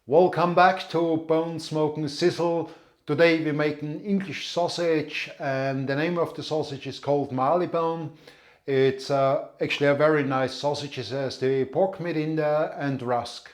Welcome back to Bone Smoking Sizzle. Today we make an English sausage and the name of the sausage is called Marylebone. It's actually a very nice sausage. It has the pork meat in there and rusk.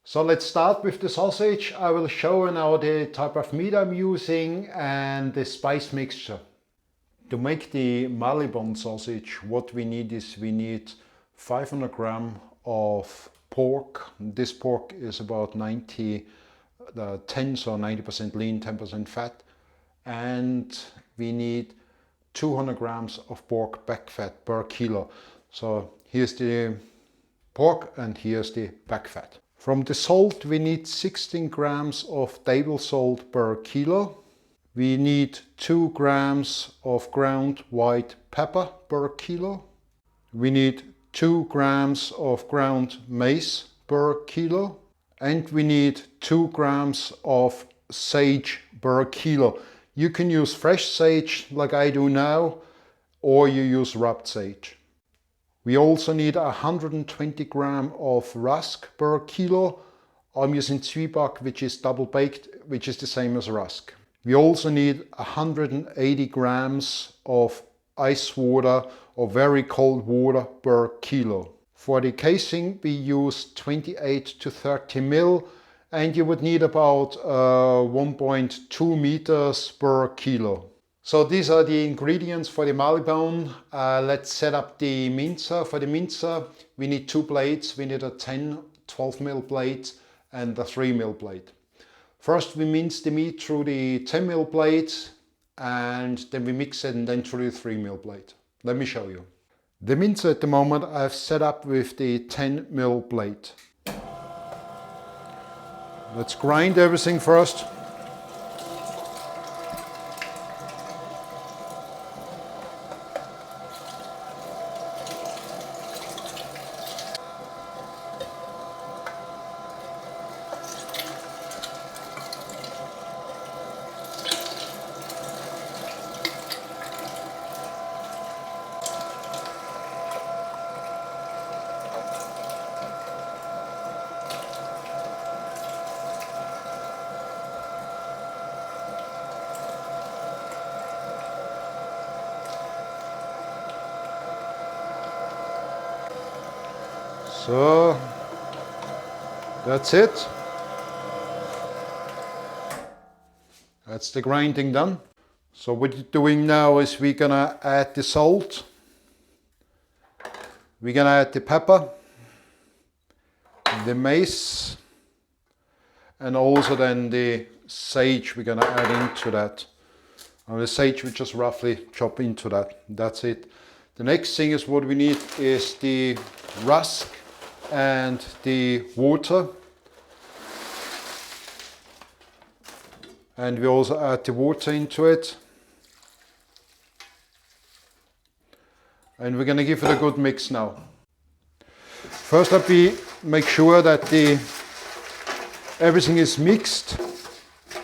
So let's start with the sausage. I will show you now the type of meat I'm using and the spice mixture. To make the Marylebone sausage, what we need is 500 grams of pork. This pork is about 10, so 90% lean, 10% fat. And we need 200 grams of pork back fat per kilo. So here's the pork and here's the back fat. From the salt, we need 16 grams of table salt per kilo. We need 2 grams of ground white pepper per kilo. We need 2 grams of ground mace per kilo. And we need 2 grams of sage per kilo. You can use fresh sage like I do now, or you use rubbed sage. We also need 120 grams of rusk per kilo. I'm using Zwieback, which is double baked, which is the same as rusk. We also need 180 grams of ice water or very cold water per kilo. For the casing, we use 28 to 30 ml, and you would need about 1.2 meters per kilo. So these are the ingredients for the Marylebone. Let's set up the mincer. For the mincer, we need 2 plates. We need a 10, 12 ml plate and a 3 ml plate. First, we mince the meat through the 10 ml plate and then we mix it and then through the 3 ml plate. Let me show you. The mincer at the moment I've set up with the 10 ml plate. Let's grind everything first. So that's it. That's the grinding done. So what you're doing now is we're gonna add the salt. We're gonna add the pepper, the mace, and also then the sage we're gonna add into that. And the sage we just roughly chop into that. That's it. The next thing is what we need is the rusk and the water, and we also add the water into it, and we're going to give it a good mix now. First up, we make sure that everything is mixed,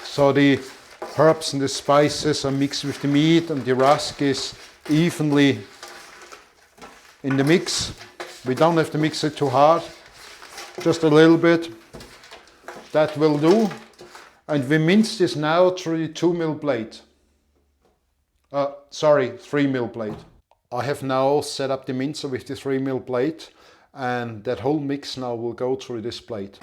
so the herbs and the spices are mixed with the meat and the rusk is evenly in the mix. We don't have to mix it too hard, just a little bit. That will do. And we mince this now through the 2 ml plate. 3 ml plate. I have now set up the mincer with the 3 ml plate, and that whole mix now will go through this plate.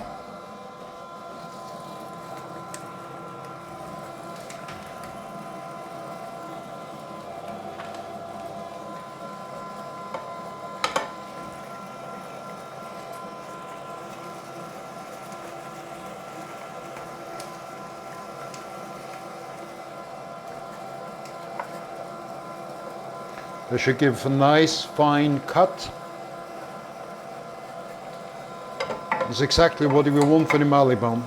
They should give a nice fine cut. That's exactly what we want for the Marylebone.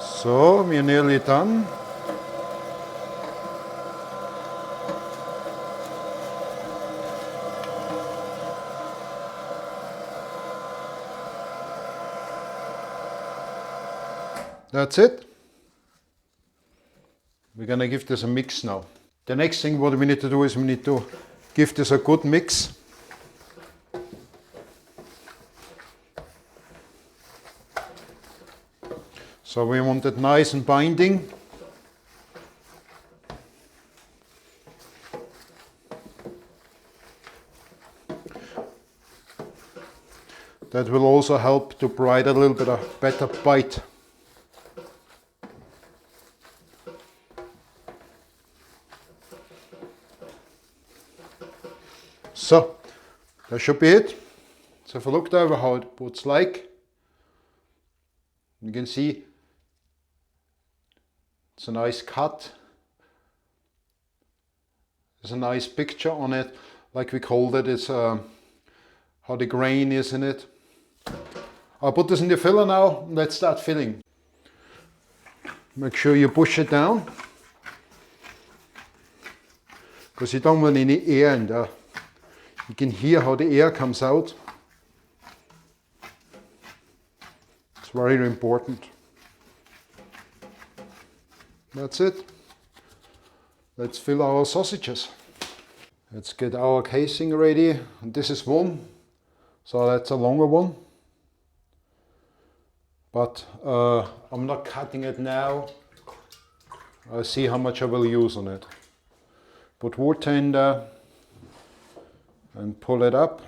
So, we're nearly done. That's it. We're gonna give this a mix now. The next thing what we need to do is we need to give this a good mix. So we want it nice and binding. That will also help to provide a little bit of better bite. So, that should be it. So if I looked over how it's like, you can see it's a nice cut. There's a nice picture on it, like we called it. It's how the grain is in it. I'll put this in the filler now. Let's start filling. Make sure you push it down, because you don't want any air in there. You can hear how the air comes out. It's very important. That's it. Let's fill our sausages. Let's get our casing ready. And this is one, so that's a longer one. But I'm not cutting it now. I'll see how much I will use on it. Put water in there and pull it up.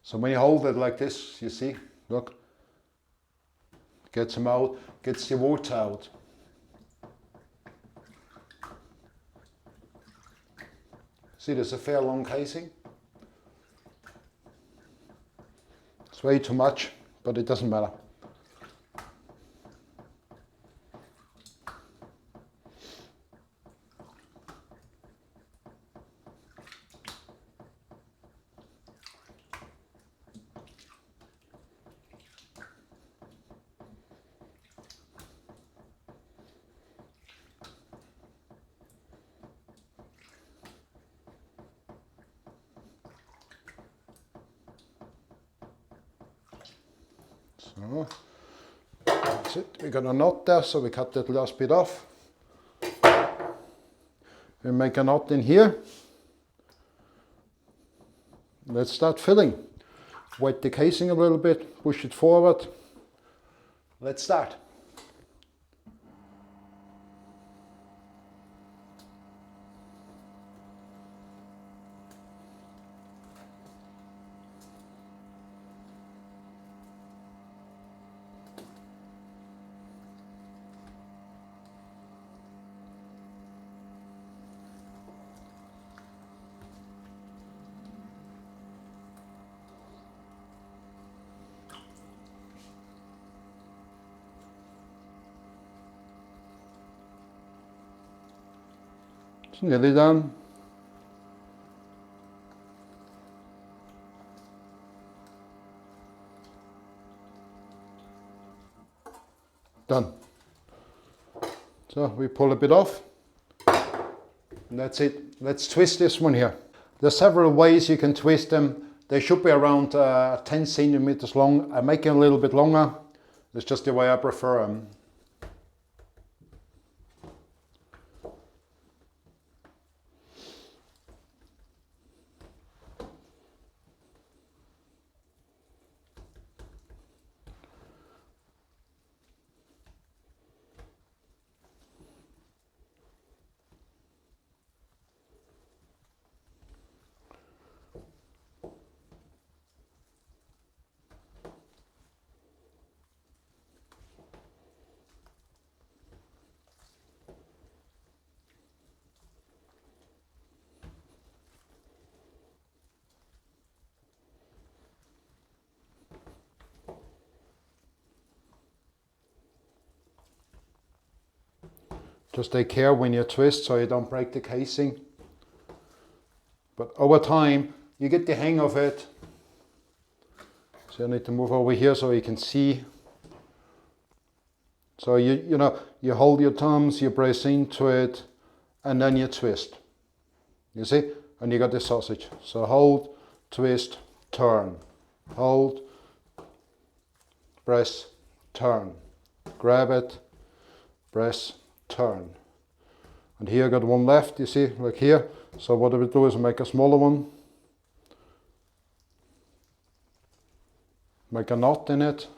So when you hold it like this, you see, look, gets them out, gets the water out. See, there's a fair long casing. It's way too much, but it doesn't matter. So, that's it. We got a knot there, so we cut that last bit off. We make a knot in here. Let's start filling. Wet the casing a little bit, push it forward. Let's start. It's nearly done. Done. So we pull a bit off, and that's it. Let's twist this one here. There's several ways you can twist them. They should be around 10 centimeters long. I make them a little bit longer. That's just the way I prefer them. Just take care when you twist so you don't break the casing. But over time, you get the hang of it. So I need to move over here so you can see. So you know, you hold your thumbs, you press into it, and then you twist. You see? And you got the sausage. So hold, twist, turn. Hold, press, turn. Grab it, press, turn. And here I got one left, you see, like here. So what I will do is make a smaller one. Make a knot in it.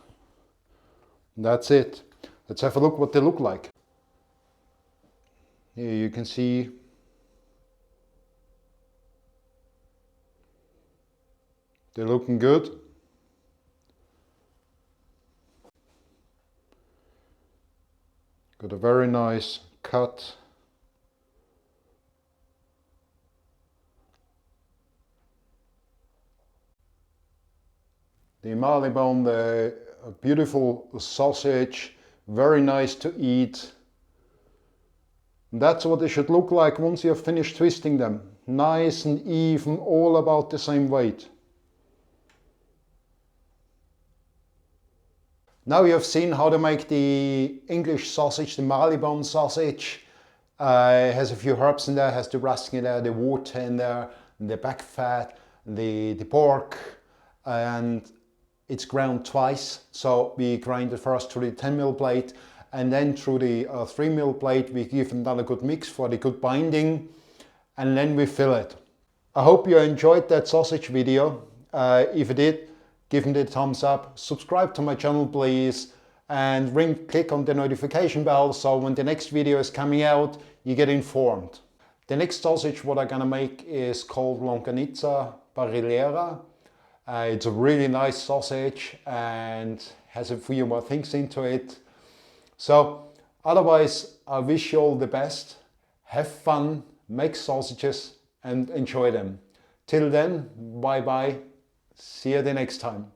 And that's it. Let's have a look what they look like. Here you can see they're looking good. Got a very nice cut. The Marylebone, the beautiful sausage, very nice to eat. That's what they should look like once you have finished twisting them. Nice and even, all about the same weight. Now you have seen how to make the English sausage, the Marylebone sausage. It has a few herbs in there, has the rusk in there, the water in there, the back fat, the pork, and it's ground twice. So we grind it first through the 10mm plate and then through the 3mm plate. We give another good mix for the good binding and then we fill it. I hope you enjoyed that sausage video. If you did, give me the thumbs up, subscribe to my channel please, and click on the notification bell so when the next video is coming out you get informed. The next sausage what I'm gonna make is called longanizza barillera. It's a really nice sausage and has a few more things into it. So otherwise I wish you all the best, have fun, make sausages and enjoy them. Till then, bye bye. See you the next time.